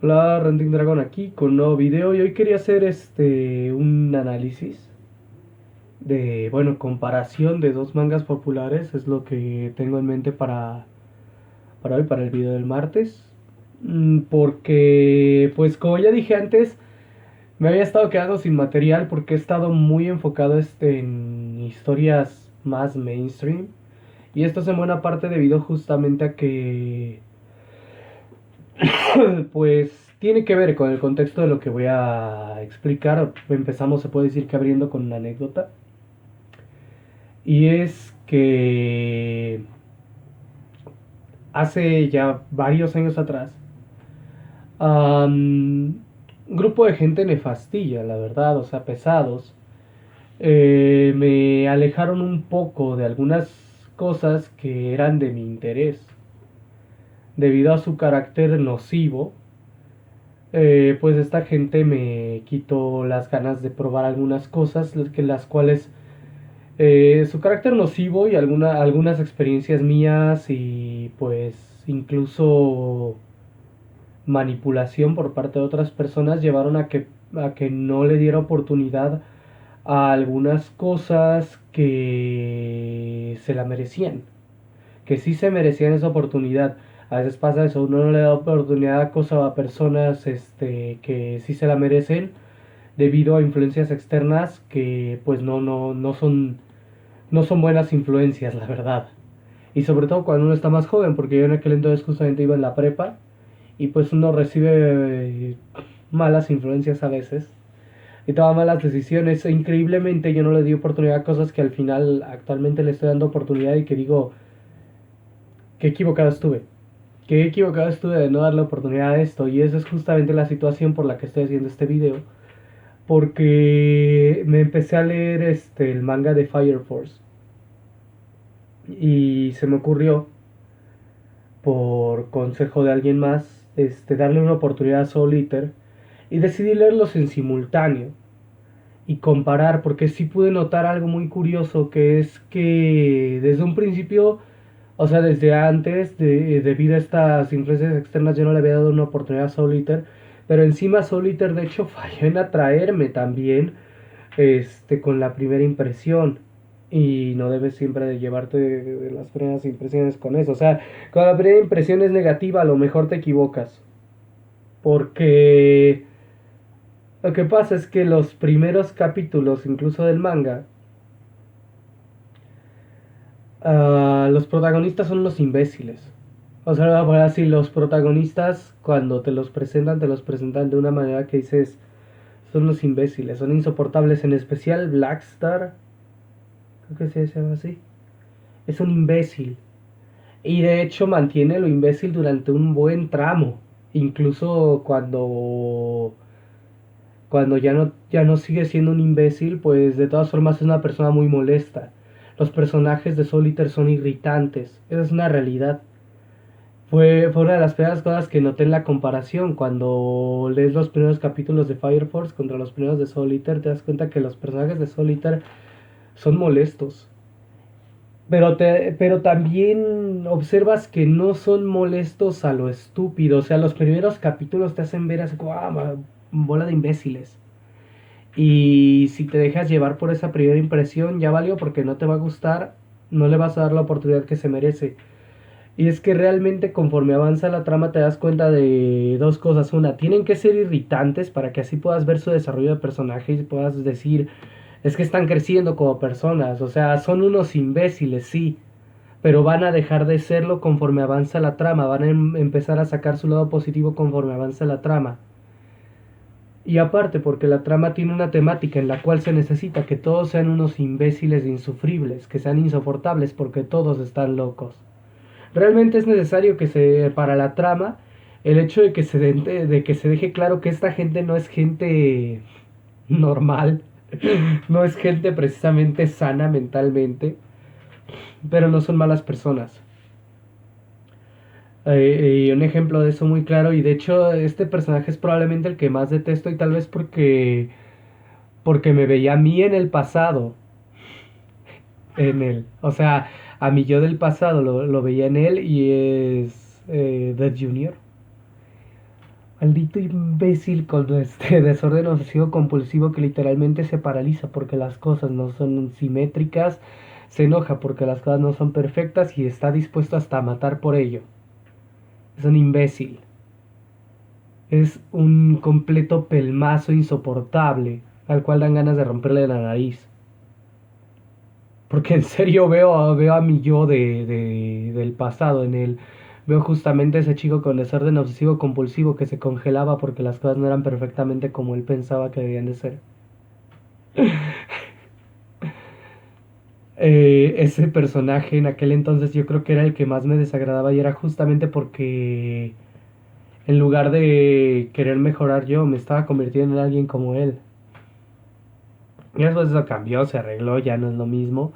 Hola, Rending Dragon aquí con un nuevo video y hoy quería hacer un análisis de, bueno, comparación de dos mangas populares, es lo que tengo en mente para hoy, para el video del martes. Porque, pues como ya dije antes, me había estado quedando sin material porque he estado muy enfocado en historias más mainstream. Y esto es en buena parte debido justamente a que pues tiene que ver con el contexto de lo que voy a explicar. Empezamos, se puede decir que abriendo con una anécdota. Y es que hace ya varios años atrás, un grupo de gente nefastilla, la verdad, o sea, pesados, me alejaron un poco de algunas cosas que eran de mi interés, debido a su carácter nocivo. Pues esta gente me quitó las ganas de probar algunas cosas, las cuales su carácter nocivo y algunas experiencias mías y pues incluso manipulación por parte de otras personas llevaron a que no le diera oportunidad a algunas cosas que se la merecían, que sí se merecían esa oportunidad. A veces pasa eso, uno no le da oportunidad a cosas a personas que sí se la merecen debido a influencias externas que pues no son buenas influencias, la verdad. Y sobre todo cuando uno está más joven, porque yo en aquel entonces justamente iba en la prepa y pues uno recibe malas influencias a veces y toma malas decisiones. E increíblemente yo no le di oportunidad a cosas que al final actualmente le estoy dando oportunidad y que digo, qué equivocado estuve. Qué equivocado estuve de no darle oportunidad a esto. Y esa es justamente la situación por la que estoy haciendo este video. Porque me empecé a leer el manga de Fire Force. Y se me ocurrió, por consejo de alguien más, darle una oportunidad a Soul Eater. Y decidí leerlos en simultáneo. Y comparar, porque sí pude notar algo muy curioso, que es que desde un principio, o sea, desde antes, debido a estas influencias externas, yo no le había dado una oportunidad a Soul Eater, pero encima Soul Eater de hecho falló en atraerme también, con la primera impresión. Y no debes siempre de llevarte de las primeras impresiones con eso. O sea, cuando la primera impresión es negativa, a lo mejor te equivocas. Porque lo que pasa es que los primeros capítulos, incluso del manga, los protagonistas son los imbéciles. O sea, voy a poner así, los protagonistas cuando te los presentan de una manera que dices, son los imbéciles, son insoportables, en especial Blackstar, creo que se llama así, es un imbécil. Y de hecho mantiene lo imbécil durante un buen tramo, incluso cuando ya no sigue siendo un imbécil, pues de todas formas es una persona muy molesta. Los personajes de Solitaire son irritantes, esa es una realidad. Fue una de las primeras cosas que noté en la comparación. Cuando lees los primeros capítulos de Fire Force contra los primeros de Solitaire, te das cuenta que los personajes de Solitaire son molestos. Pero también observas que no son molestos a lo estúpido. O sea, los primeros capítulos te hacen ver así como, bola de imbéciles. Y si te dejas llevar por esa primera impresión, ya valió porque no te va a gustar, no le vas a dar la oportunidad que se merece. Y es que realmente conforme avanza la trama te das cuenta de dos cosas. Una, tienen que ser irritantes para que así puedas ver su desarrollo de personaje y puedas decir, es que están creciendo como personas. O sea, son unos imbéciles, sí, pero van a dejar de serlo conforme avanza la trama. Van a empezar a sacar su lado positivo conforme avanza la trama. Y aparte porque la trama tiene una temática en la cual se necesita que todos sean unos imbéciles insufribles, que sean insoportables porque todos están locos. Realmente es necesario que para la trama, el hecho de que se deje claro que esta gente no es gente normal, no es gente precisamente sana mentalmente, pero no son malas personas. Y un ejemplo de eso muy claro, y de hecho este personaje es probablemente el que más detesto y tal vez porque me veía a mí en el pasado, en él. O sea, a mi yo del pasado lo veía en él y es Dead Junior. Maldito imbécil con este desorden obsesivo compulsivo que literalmente se paraliza porque las cosas no son simétricas, se enoja porque las cosas no son perfectas y está dispuesto hasta a matar por ello. Es un imbécil. Es un completo pelmazo insoportable al cual dan ganas de romperle la nariz. Porque en serio veo a mi yo del pasado en él. Veo justamente ese chico con desorden obsesivo compulsivo que se congelaba porque las cosas no eran perfectamente como él pensaba que debían de ser. Ese personaje en aquel entonces yo creo que era el que más me desagradaba y era justamente porque en lugar de querer mejorar yo me estaba convirtiendo en alguien como él. Y después eso cambió, se arregló, ya no es lo mismo.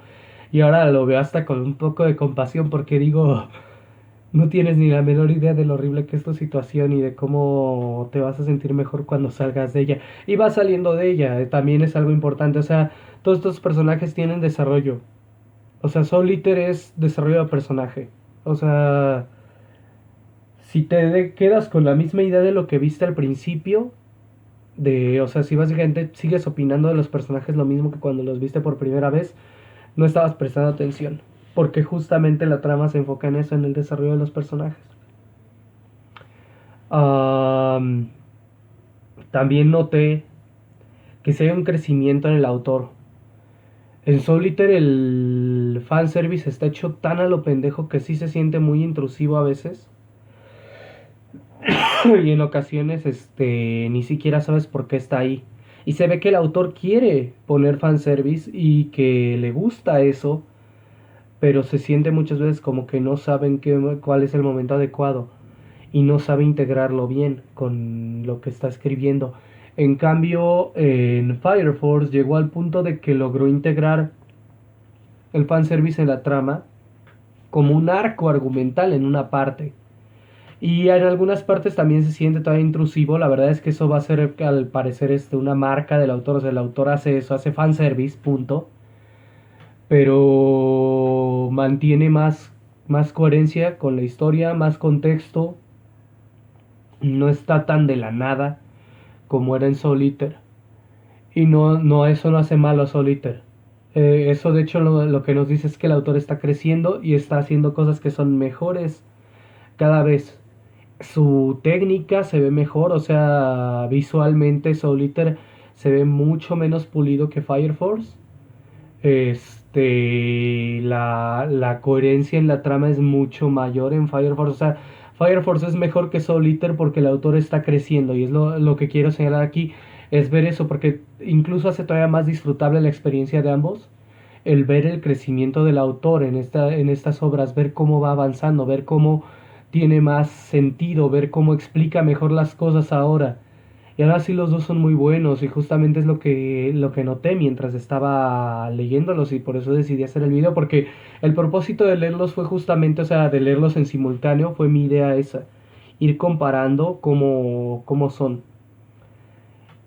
Y ahora lo veo hasta con un poco de compasión porque digo, no tienes ni la menor idea de lo horrible que es tu situación y de cómo te vas a sentir mejor cuando salgas de ella. Y vas saliendo de ella, también es algo importante. O sea, todos estos personajes tienen desarrollo. O sea, Soul Eater es desarrollo de personaje. O sea, si quedas con la misma idea de lo que viste al principio, o sea, si básicamente sigues opinando de los personajes lo mismo que cuando los viste por primera vez, no estabas prestando atención. Porque justamente la trama se enfoca en eso, en el desarrollo de los personajes. Um, También noté que si hay un crecimiento en el autor. En Solitaire el fanservice está hecho tan a lo pendejo que sí se siente muy intrusivo a veces. Y en ocasiones ni siquiera sabes por qué está ahí. Y se ve que el autor quiere poner fanservice y que le gusta eso, pero se siente muchas veces como que no saben cuál es el momento adecuado y no sabe integrarlo bien con lo que está escribiendo. En cambio, en Fire Force llegó al punto de que logró integrar el fanservice en la trama como un arco argumental en una parte. Y en algunas partes también se siente todavía intrusivo. La verdad es que eso va a ser al parecer una marca del autor. O sea, el autor hace eso, hace fanservice, punto. Pero mantiene más coherencia con la historia, más contexto. No está tan de la nada como era en Soul Eater. Y no, eso no hace malo a Soul Eater. Eso de hecho lo que nos dice es que el autor está creciendo y está haciendo cosas que son mejores cada vez. Su técnica se ve mejor, o sea, visualmente Soul Eater se ve mucho menos pulido que Fire Force. La coherencia en la trama es mucho mayor en Fire Force. O sea, Fire Force es mejor que Soul Eater porque el autor está creciendo. Y es lo que quiero señalar aquí. Es ver eso porque incluso hace todavía más disfrutable la experiencia de ambos. El ver el crecimiento del autor en estas obras, ver cómo va avanzando, ver cómo tiene más sentido, ver cómo explica mejor las cosas ahora. Y ahora sí los dos son muy buenos y justamente es lo que noté mientras estaba leyéndolos y por eso decidí hacer el video porque el propósito de leerlos fue justamente, o sea, de leerlos en simultáneo, fue mi idea esa, ir comparando cómo son.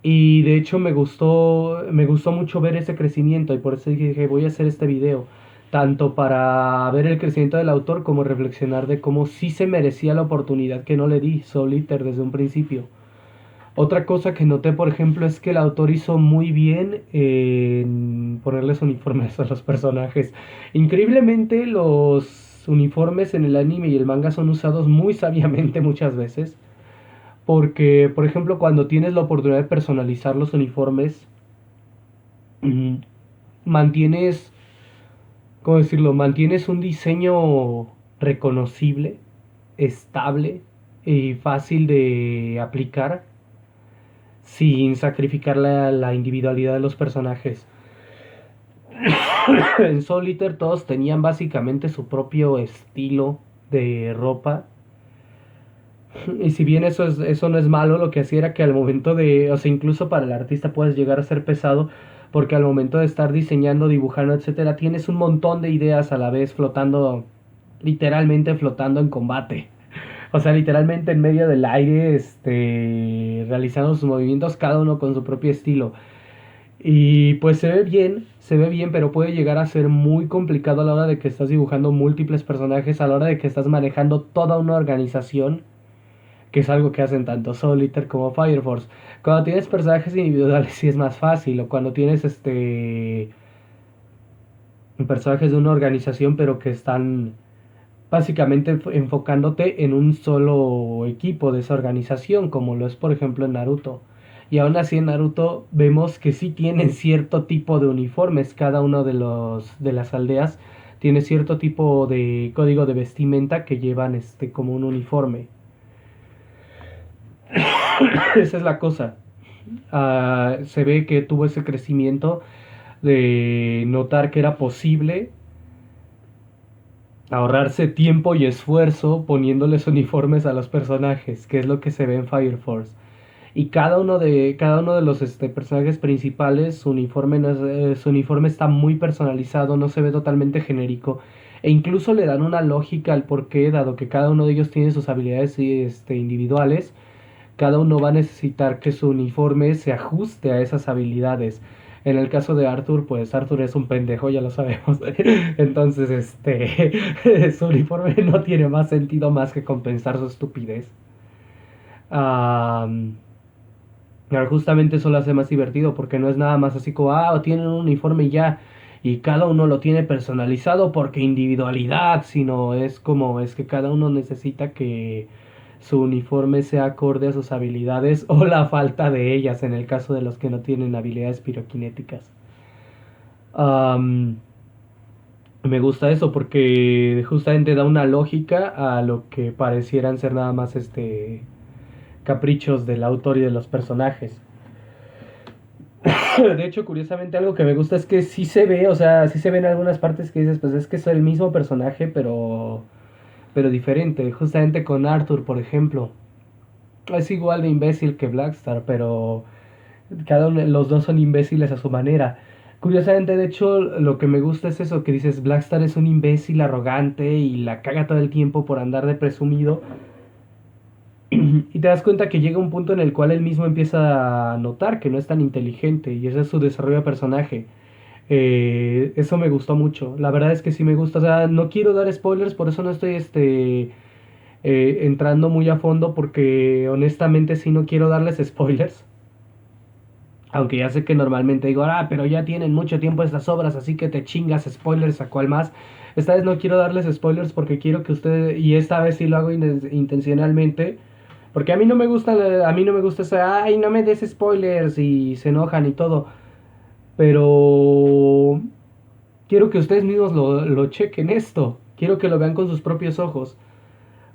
Y de hecho me gustó mucho ver ese crecimiento y por eso dije voy a hacer este video, tanto para ver el crecimiento del autor como reflexionar de cómo sí se merecía la oportunidad que no le di Soul Eater desde un principio. Otra cosa que noté, por ejemplo, es que el autor hizo muy bien en ponerles uniformes a los personajes. Increíblemente, los uniformes en el anime y el manga son usados muy sabiamente muchas veces. Porque, por ejemplo, cuando tienes la oportunidad de personalizar los uniformes, mm, mantienes, ¿cómo decirlo? Mantienes un diseño reconocible, estable y fácil de aplicar sin sacrificar la individualidad de los personajes. En Soul Eater todos tenían básicamente su propio estilo de ropa. Y si bien eso no es malo, lo que hacía era que al momento o sea, incluso para el artista puedes llegar a ser pesado, porque al momento de estar diseñando, dibujando, etcétera, tienes un montón de ideas a la vez flotando, literalmente flotando en combate. O sea, literalmente en medio del aire, realizando sus movimientos, cada uno con su propio estilo. Y pues se ve bien, pero puede llegar a ser muy complicado a la hora de que estás dibujando múltiples personajes, a la hora de que estás manejando toda una organización. que es algo que hacen tanto Solitaire como Fire Force. Cuando tienes personajes individuales sí es más fácil, o cuando tienes personajes de una organización pero que están básicamente enfocándote en un solo equipo de esa organización, como lo es por ejemplo en Naruto. Y aún así en Naruto vemos que sí tienen cierto tipo de uniformes, cada uno de las aldeas tiene cierto tipo de código de vestimenta que llevan como un uniforme. Esa es la cosa. Se ve que tuvo ese crecimiento de notar que era posible ahorrarse tiempo y esfuerzo poniéndoles uniformes a los personajes, que es lo que se ve en Fire Force. Y cada uno de los personajes principales, su uniforme está muy personalizado, no se ve totalmente genérico. E incluso le dan una lógica al porqué, dado que cada uno de ellos tiene sus habilidades individuales. Cada uno va a necesitar que su uniforme se ajuste a esas habilidades. En el caso de Arthur, pues Arthur es un pendejo, ya lo sabemos. Entonces, su uniforme no tiene más sentido más que compensar su estupidez. Um, pero justamente eso lo hace más divertido porque no es nada más así como, tienen un uniforme y ya. Y cada uno lo tiene personalizado porque individualidad, sino es como, es que cada uno necesita que su uniforme sea acorde a sus habilidades o la falta de ellas en el caso de los que no tienen habilidades piroquinéticas. Um, Me gusta eso porque justamente da una lógica a lo que parecieran ser nada más caprichos del autor y de los personajes. De hecho, curiosamente, algo que me gusta es que sí se ve, o sea, sí se ven algunas partes que dices, pues es que es el mismo personaje, pero diferente. Justamente con Arthur, por ejemplo. Es igual de imbécil que Blackstar, pero los dos son imbéciles a su manera. Curiosamente, de hecho, lo que me gusta es eso, que dices, Blackstar es un imbécil arrogante y la caga todo el tiempo por andar de presumido. Y te das cuenta que llega un punto en el cual él mismo empieza a notar que no es tan inteligente y ese es su desarrollo de personaje. Eso me gustó mucho. La verdad es que sí me gusta. O sea, no quiero dar spoilers, por eso no estoy entrando muy a fondo porque honestamente sí no quiero darles spoilers. Aunque ya sé que normalmente digo, pero ya tienen mucho tiempo estas obras, así que te chingas spoilers a cual más. Esta vez no quiero darles spoilers porque quiero que ustedes, y esta vez sí lo hago intencionalmente, porque a mí no me gusta eso, ay, no me des spoilers y se enojan y todo. Pero quiero que ustedes mismos lo chequen esto. Quiero que lo vean con sus propios ojos.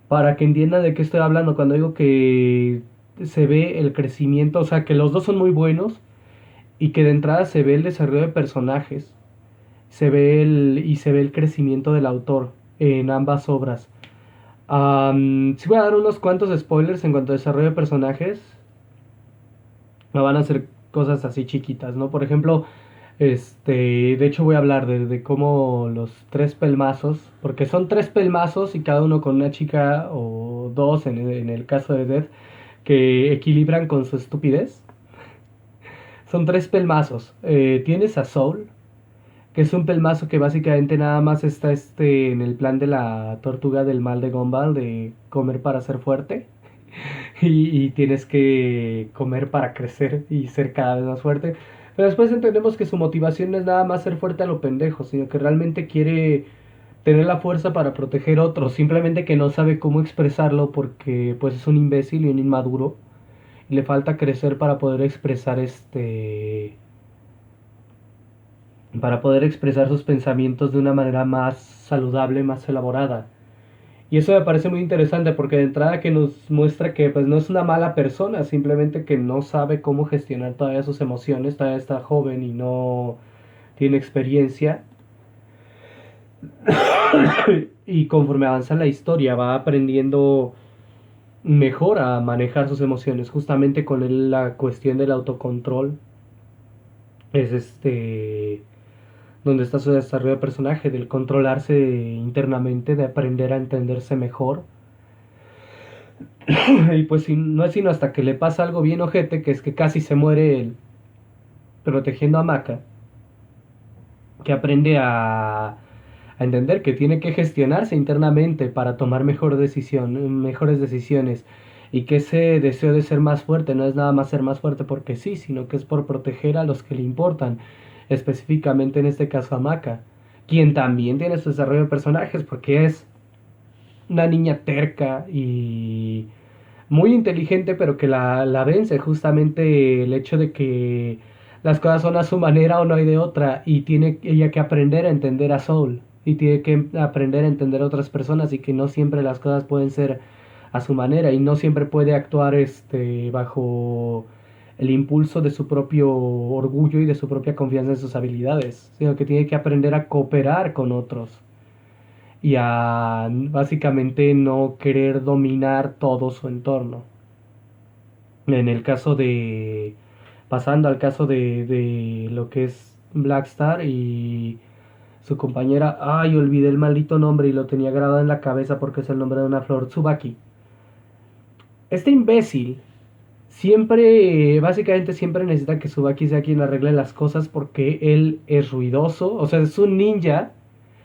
Para que entiendan de qué estoy hablando. Cuando digo que se ve el crecimiento. O sea, que los dos son muy buenos. Y que de entrada se ve el desarrollo de personajes. Y se ve el crecimiento del autor en ambas obras. Sí voy a dar unos cuantos spoilers en cuanto a desarrollo de personajes. No van a ser cosas así chiquitas, ¿no? Por ejemplo, de hecho voy a hablar de cómo los tres pelmazos, porque son tres pelmazos y cada uno con una chica o dos en el caso de Death, que equilibran con su estupidez. Son tres pelmazos. Tienes a Soul, que es un pelmazo que básicamente nada más está en el plan de la tortuga del mal de Gumball, de comer para ser fuerte. Y tienes que comer para crecer y ser cada vez más fuerte. Pero después entendemos que su motivación no es nada más ser fuerte a lo pendejo, sino que realmente quiere tener la fuerza para proteger a otros, simplemente que no sabe cómo expresarlo porque pues es un imbécil y un inmaduro y le falta crecer para poder expresar sus pensamientos de una manera más saludable, más elaborada. Y eso me parece muy interesante porque de entrada que nos muestra que pues no es una mala persona, simplemente que no sabe cómo gestionar todavía sus emociones, todavía está joven y no tiene experiencia. Y conforme avanza la historia va aprendiendo mejor a manejar sus emociones, justamente con la cuestión del autocontrol. Es donde está su desarrollo de personaje, del controlarse internamente, de aprender a entenderse mejor. Y pues no es sino hasta que le pasa algo bien ojete, que es que casi se muere él protegiendo a Maka, que aprende a entender que tiene que gestionarse internamente para tomar mejores decisiones y que ese deseo de ser más fuerte no es nada más ser más fuerte porque sí, sino que es por proteger a los que le importan, específicamente en este caso a Maka, quien también tiene su desarrollo de personajes porque es una niña terca y muy inteligente, pero que la vence justamente el hecho de que las cosas son a su manera o no hay de otra, y tiene ella que aprender a entender a Soul, y tiene que aprender a entender a otras personas, y que no siempre las cosas pueden ser a su manera, y no siempre puede actuar bajo el impulso de su propio orgullo y de su propia confianza en sus habilidades, sino que tiene que aprender a cooperar con otros y a básicamente no querer dominar todo su entorno. En el caso de... Pasando al caso de lo que es Blackstar y su compañera... Ay, olvidé el maldito nombre y lo tenía grabado en la cabeza porque es el nombre de una flor. Tsubaki. Este imbécil siempre, básicamente siempre necesita que Tsubaki sea quien arregle las cosas porque él es ruidoso. O sea, es un ninja.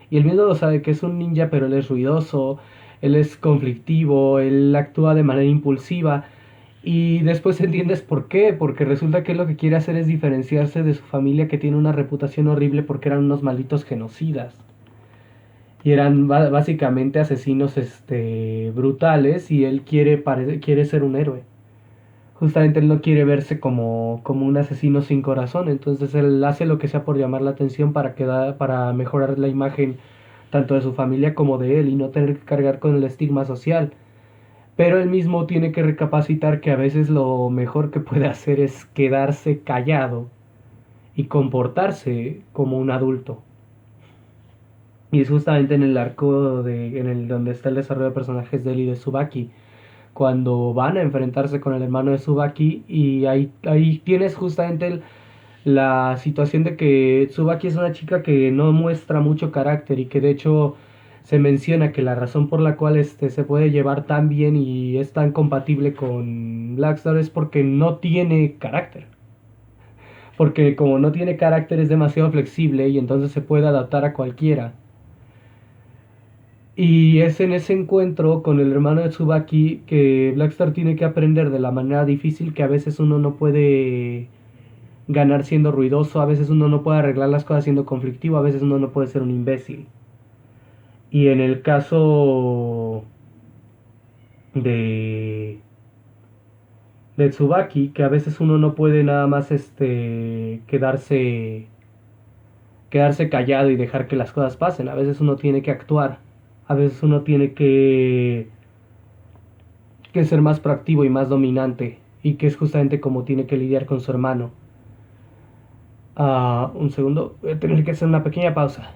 Y él mismo lo sabe que es un ninja, pero él es ruidoso, él es conflictivo, él actúa de manera impulsiva. Y después entiendes por qué, porque resulta que lo que quiere hacer es diferenciarse de su familia que tiene una reputación horrible porque eran unos malditos genocidas. Y eran básicamente asesinos brutales y él quiere ser un héroe. Justamente él no quiere verse como un asesino sin corazón, entonces él hace lo que sea por llamar la atención para mejorar la imagen tanto de su familia como de él y no tener que cargar con el estigma social. Pero él mismo tiene que recapacitar que a veces lo mejor que puede hacer es quedarse callado y comportarse como un adulto. Y es justamente en el arco donde está el desarrollo de personajes de él y de Tsubaki, cuando van a enfrentarse con el hermano de Tsubaki, y ahí tienes justamente la situación de que Tsubaki es una chica que no muestra mucho carácter y que de hecho se menciona que la razón por la cual se puede llevar tan bien y es tan compatible con Blackstar es porque no tiene carácter. Porque como no tiene carácter es demasiado flexible y entonces se puede adaptar a cualquiera. Y es en ese encuentro con el hermano de Tsubaki que Blackstar tiene que aprender de la manera difícil que a veces uno no puede ganar siendo ruidoso, a veces uno no puede arreglar las cosas siendo conflictivo, a veces uno no puede ser un imbécil. Y en el caso de Tsubaki, que a veces uno no puede nada más quedarse callado y dejar que las cosas pasen, a veces uno tiene que actuar, a veces uno tiene que ser más proactivo y más dominante, y que es justamente como tiene que lidiar con su hermano. Un segundo, voy a tener que hacer una pequeña pausa.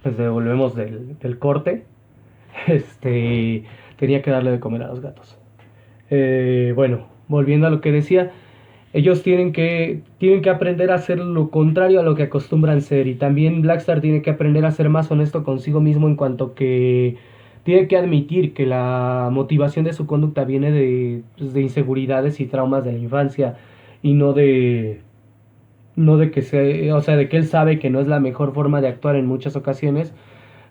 Pues devolvemos del corte. Este, tenía que darle de comer a los gatos. Bueno, volviendo a lo que decía, ellos tienen que aprender a hacer lo contrario a lo que acostumbran ser. Y también Blackstar tiene que aprender a ser más honesto consigo mismo en cuanto que tiene que admitir que la motivación de su conducta viene de inseguridades y traumas de la infancia y no de que sea, o sea, de que él sabe que no es la mejor forma de actuar en muchas ocasiones,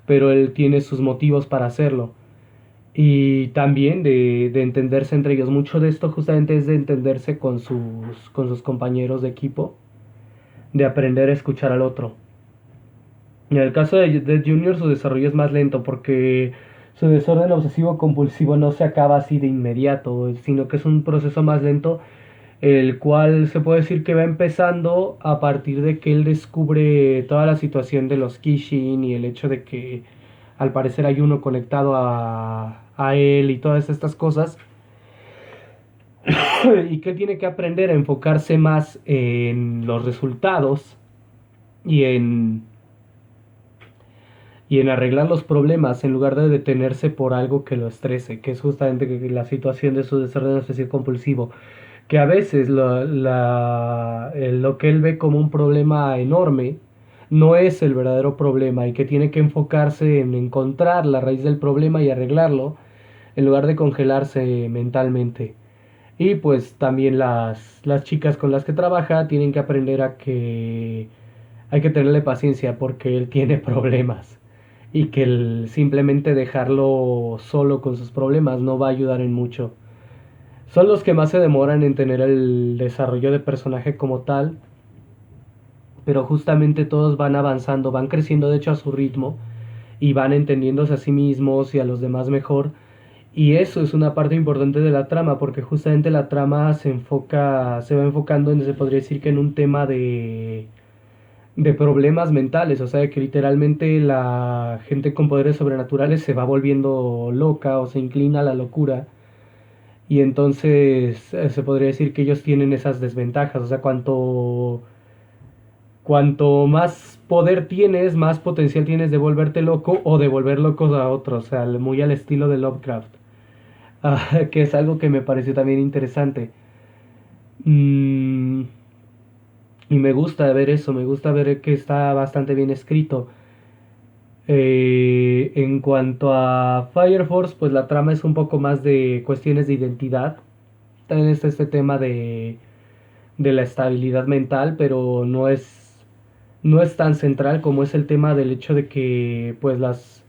pero él tiene sus motivos para hacerlo. Y también de entenderse entre ellos. Mucho de esto justamente es de entenderse con sus compañeros de equipo, de aprender a escuchar al otro. En el caso de Junior su desarrollo es más lento porque su desorden obsesivo compulsivo no se acaba así de inmediato, sino que es un proceso más lento, el cual se puede decir que va empezando a partir de que él descubre toda la situación de los Kishin y el hecho de que al parecer hay uno conectado a él y todas estas cosas, y que él tiene que aprender a enfocarse más en los resultados y en arreglar los problemas en lugar de detenerse por algo que lo estrese, que es justamente la situación de su desorden obsesivo compulsivo, que a veces lo que él ve como un problema enorme no es el verdadero problema, y que tiene que enfocarse en encontrar la raíz del problema y arreglarlo en lugar de congelarse mentalmente. Y pues también las chicas con las que trabaja tienen que aprender a que hay que tenerle paciencia porque él tiene problemas y que simplemente dejarlo solo con sus problemas no va a ayudar en mucho. Son los que más se demoran en tener el desarrollo de personaje como tal, pero justamente todos van avanzando, van creciendo de hecho a su ritmo y van entendiéndose a sí mismos y a los demás mejor. Y eso es una parte importante de la trama, porque justamente la trama se va enfocando en, se podría decir que en un tema de problemas mentales, o sea, que literalmente la gente con poderes sobrenaturales se va volviendo loca o se inclina a la locura. Y entonces se podría decir que ellos tienen esas desventajas, o sea, cuanto más poder tienes, más potencial tienes de volverte loco o de volver locos a otros, o sea, muy al estilo de Lovecraft. Que es algo que me pareció también interesante. Mm, y me gusta ver eso, me gusta ver que está bastante bien escrito. En cuanto a Fire Force, pues la trama es un poco más de cuestiones de identidad. También está este tema de la estabilidad mental, pero no es tan central como es el tema del hecho de que pues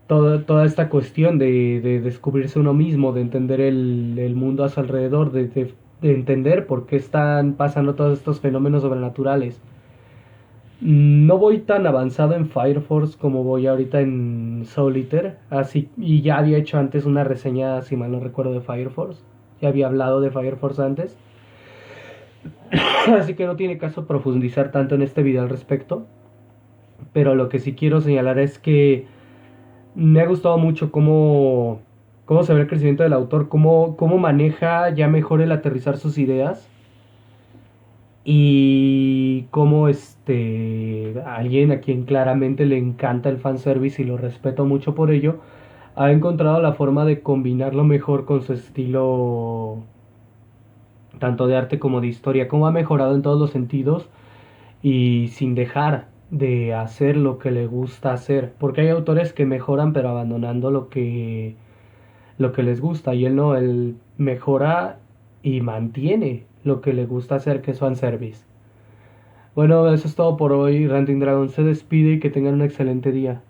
toda esta cuestión de descubrirse uno mismo, de entender el mundo a su alrededor, de entender por qué están pasando todos estos fenómenos sobrenaturales. No voy tan avanzado en Fire Force como voy ahorita en Soul Eater, así, y ya había hecho antes una reseña, si mal no recuerdo, de Fire Force. Ya había hablado de Fire Force antes, así que no tiene caso profundizar tanto en este video al respecto. Pero lo que sí quiero señalar es que me ha gustado mucho cómo se ve el crecimiento del autor, cómo maneja ya mejor el aterrizar sus ideas y cómo alguien a quien claramente le encanta el fanservice y lo respeto mucho por ello, ha encontrado la forma de combinarlo mejor con su estilo tanto de arte como de historia, cómo ha mejorado en todos los sentidos y sin dejar de hacer lo que le gusta hacer, porque hay autores que mejoran pero abandonando lo que les gusta y él no, él mejora y mantiene lo que le gusta hacer, que es fanservice. Bueno, eso es todo por hoy. Ranting Dragon se despide y que tengan un excelente día.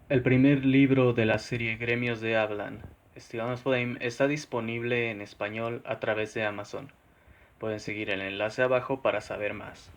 El primer libro de la serie Gremios de Hablan, Estivanos Flame, está disponible en español a través de Amazon. Pueden seguir el enlace abajo para saber más.